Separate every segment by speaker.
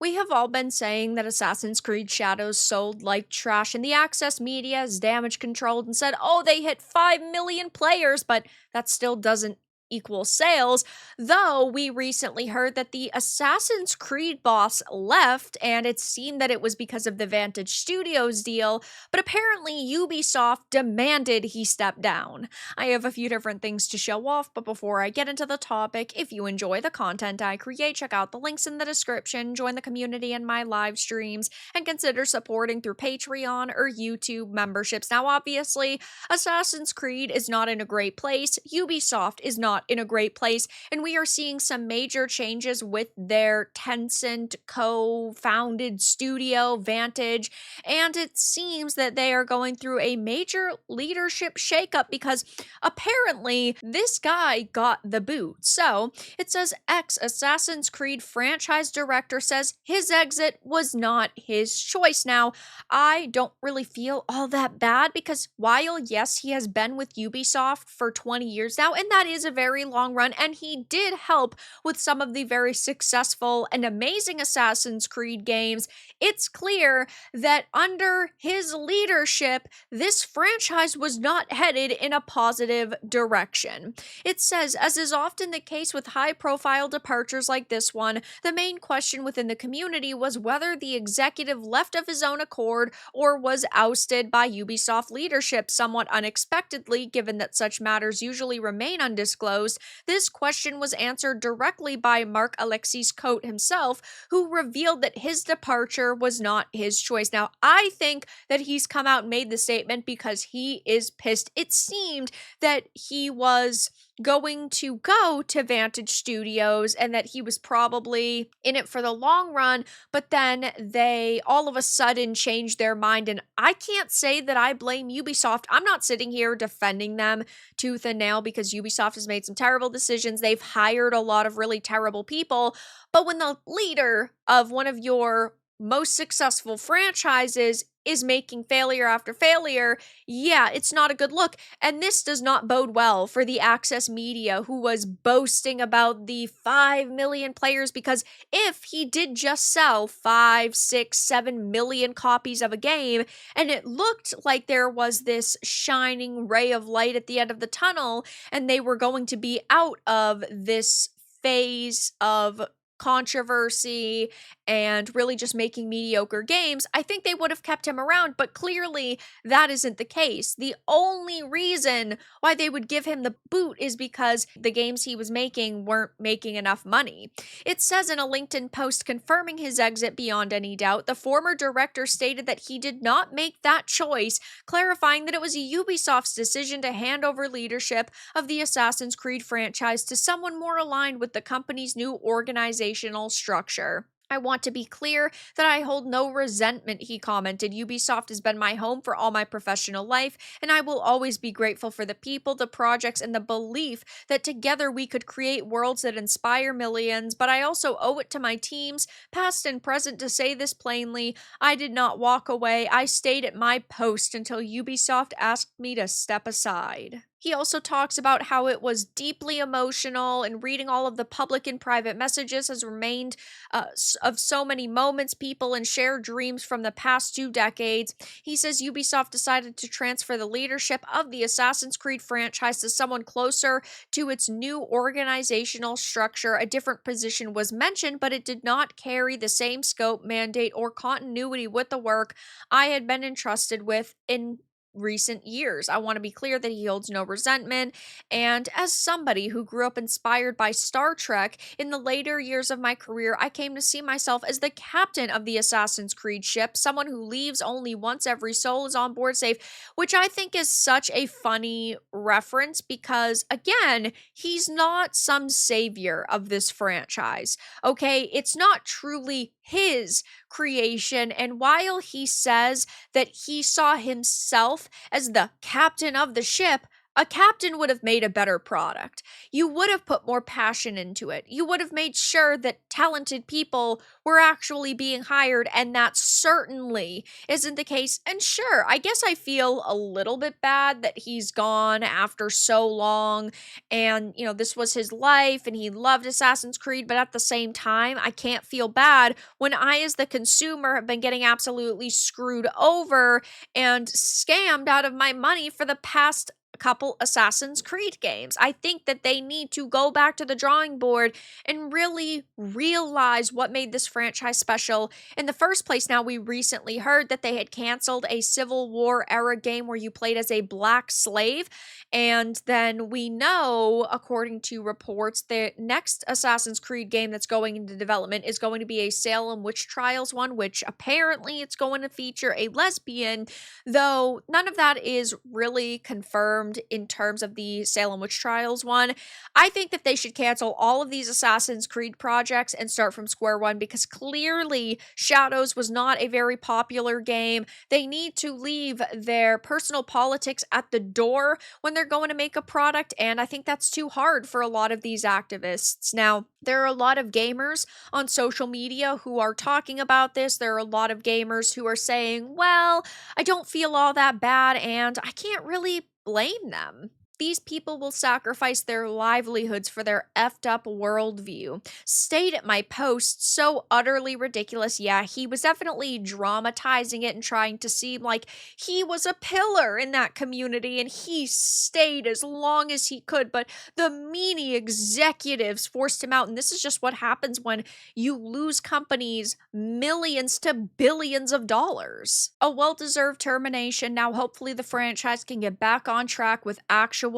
Speaker 1: We have all been saying that Assassin's Creed Shadows sold like trash, and the Access media is damage controlled and said, oh, they hit 5 million players, but that still doesn't equal sales. Though we recently heard that the Assassin's Creed boss left, and it seemed that it was because of the Vantage Studios deal, but apparently Ubisoft demanded he step down. I have a few different things to show off, but before I get into the topic, if you enjoy the content I create, check out the links in the description, join the community in my live streams, and consider supporting through Patreon or YouTube memberships. Now, obviously, Assassin's Creed is not in a great place, Ubisoft is not in a great place, and we are seeing some major changes with their Tencent co-founded studio, Vantage, and it seems that they are going through a major leadership shakeup because apparently this guy got the boot. So it says ex-Assassin's Creed franchise director says his exit was not his choice. Now, I don't really feel all that bad because while, yes, he has been with Ubisoft for 20 years now, and that is a very long run, and he did help with some of the very successful and amazing Assassin's Creed games, it's clear that under his leadership, this franchise was not headed in a positive direction. It says, as is often the case with high-profile departures like this one, the main question within the community was whether the executive left of his own accord or was ousted by Ubisoft leadership somewhat unexpectedly, given that such matters usually remain undisclosed. This question was answered directly by Mark Alexis Cote himself, who revealed that his departure was not his choice. Now, I think that he's come out and made the statement because he is pissed. It seemed that he was going to go to Vantage Studios and that he was probably in it for the long run, but then they all of a sudden changed their mind. And I can't say that I blame Ubisoft. I'm not sitting here defending them tooth and nail because Ubisoft has made some terrible decisions. They've hired a lot of really terrible people. But when the leader of one of your most successful franchises is making failure after failure, yeah, it's not a good look. And this does not bode well for the Access media, who was boasting about the 5 million players, because if he did just sell 5, 6, 7 million copies of a game, and it looked like there was this shining ray of light at the end of the tunnel, and they were going to be out of this phase of controversy and really just making mediocre games, I think they would have kept him around, but clearly that isn't the case. The only reason why they would give him the boot is because the games he was making weren't making enough money. It says in a LinkedIn post confirming his exit beyond any doubt, the former director stated that he did not make that choice, clarifying that it was Ubisoft's decision to hand over leadership of the Assassin's Creed franchise to someone more aligned with the company's new organizational structure. I want to be clear that I hold no resentment, he commented. Ubisoft has been my home for all my professional life, and I will always be grateful for the people, the projects, and the belief that together we could create worlds that inspire millions. But I also owe it to my teams, past and present, to say this plainly. I did not walk away. I stayed at my post until Ubisoft asked me to step aside. He also talks about how it was deeply emotional, and reading all of the public and private messages has remained of so many moments, people, and shared dreams from the past 2 decades. He says Ubisoft decided to transfer the leadership of the Assassin's Creed franchise to someone closer to its new organizational structure. A different position was mentioned, but it did not carry the same scope, mandate, or continuity with the work I had been entrusted with in recent years. I want to be clear that he holds no resentment, and as somebody who grew up inspired by Star Trek, in the later years of my career, I came to see myself as the captain of the Assassin's Creed ship, someone who leaves only once every soul is on board safe, which I think is such a funny reference because, again, he's not some savior of this franchise, okay? It's not truly his creation, and while he says that he saw himself as the captain of the ship, A captain would have made a better product. You would have put more passion into it. You would have made sure that talented people were actually being hired, and that certainly isn't the case. And sure, I guess I feel a little bit bad that he's gone after so long, and this was his life and he loved Assassin's Creed, but at the same time, I can't feel bad when I, as the consumer, have been getting absolutely screwed over and scammed out of my money for the past couple Assassin's Creed games. I think that they need to go back to the drawing board and really realize what made this franchise special in the first place. Now, we recently heard that they had canceled a Civil War era game where you played as a black slave. And then we know, according to reports, the next Assassin's Creed game that's going into development is going to be a Salem Witch Trials one, which apparently it's going to feature a lesbian, though none of that is really confirmed in terms of the Salem Witch Trials one. I think that they should cancel all of these Assassin's Creed projects and start from square one, because clearly Shadows was not a very popular game. They need to leave their personal politics at the door when they're going to make a product, and I think that's too hard for a lot of these activists. Now, there are a lot of gamers on social media who are talking about this. There are a lot of gamers who are saying, well, I don't feel all that bad, and I can't really blame them. These people will sacrifice their livelihoods for their effed up worldview. Stayed at my post, so utterly ridiculous. Yeah, he was definitely dramatizing it and trying to seem like he was a pillar in that community, and he stayed as long as he could, but the meanie executives forced him out. And this is just what happens when you lose companies millions to billions of dollars. A well-deserved termination. Now, hopefully the franchise can get back on track with actual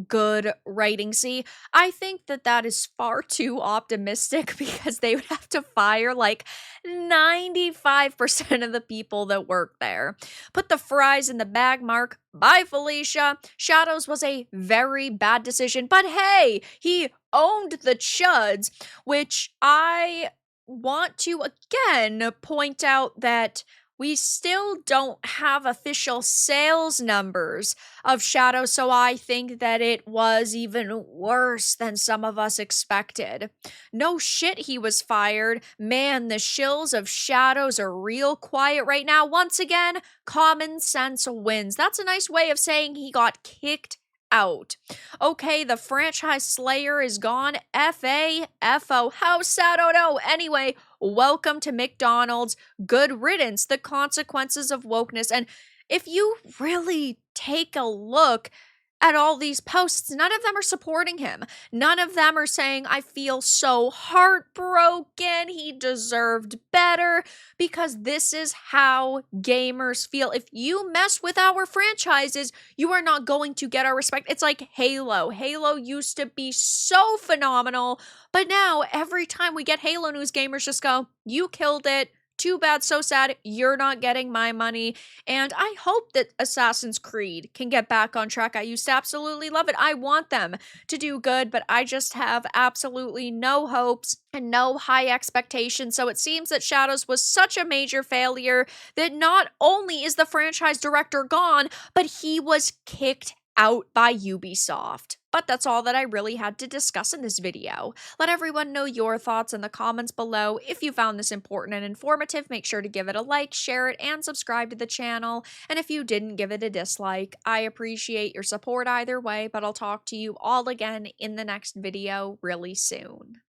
Speaker 1: good writing. See, I think that that is far too optimistic, because they would have to fire like 95% of the people that work there. Put the fries in the bag, Mark. Bye, Felicia. Shadows was a very bad decision, but hey, he owned the chuds, which I want to again point out that we still don't have official sales numbers of Shadow, so I think that it was even worse than some of us expected. No shit, he was fired. Man, the shills of Shadows are real quiet right now. Once again, common sense wins. That's a nice way of saying he got kicked out. Okay, the franchise slayer is gone. F-A-F-O. How sad, oh no. Anyway, welcome to McDonald's. Good riddance. The consequences of wokeness. And if you really take a look at all these posts, none of them are supporting him. None of them are saying, I feel so heartbroken, he deserved better, because this is how gamers feel. If you mess with our franchises, you are not going to get our respect. It's like Halo. Halo used to be so phenomenal, but now every time we get Halo news, gamers just go, you killed it. Too bad, so sad, you're not getting my money. And I hope that Assassin's Creed can get back on track. I used to absolutely love it. I want them to do good, but I just have absolutely no hopes and no high expectations. So it seems that Shadows was such a major failure that not only is the franchise director gone, but he was kicked out by Ubisoft. But that's all that I really had to discuss in this video. Let everyone know your thoughts in the comments below. If you found this important and informative, make sure to give it a like, share it, and subscribe to the channel. And if you didn't, give it a dislike. I appreciate your support either way, but I'll talk to you all again in the next video really soon.